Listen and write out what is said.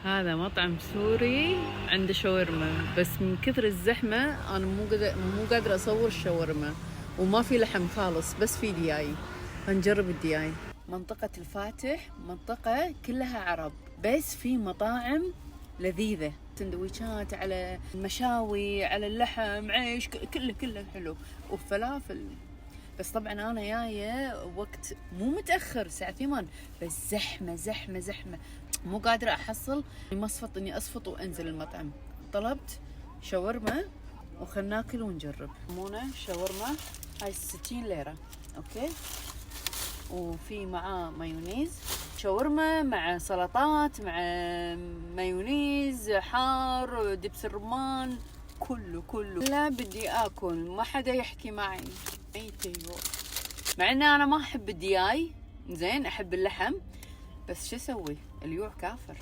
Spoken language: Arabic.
هذا مطعم سوري عنده شاورما، بس من كثر الزحمة أنا مو قادرة أصور الشاورما، وما في لحم خالص، بس في دياي. هنجرب الدياي. منطقة الفاتح منطقة كلها عرب، بس في مطاعم لذيذة، سندويشات على مشاوي على اللحم عيش، كله حلو، وفلافل. بس طبعا انا جايه وقت مو متاخر، الساعه 8، بس زحمه مو قادره احصل مصفط اني اصفط وانزل المطعم. طلبت شاورما وخلنا ناكل ونجرب. مونه شاورما هاي 60 ليره، اوكي، وفي معاه مايونيز. شاورما مع سلطات مع مايونيز حار، دبس الرمان، كله. لا بدي اكل، ما حدا يحكي معي. ايوه، مع ان انا ما احب الدياي، زين احب اللحم، بس شو اسوي، اليوع كافر.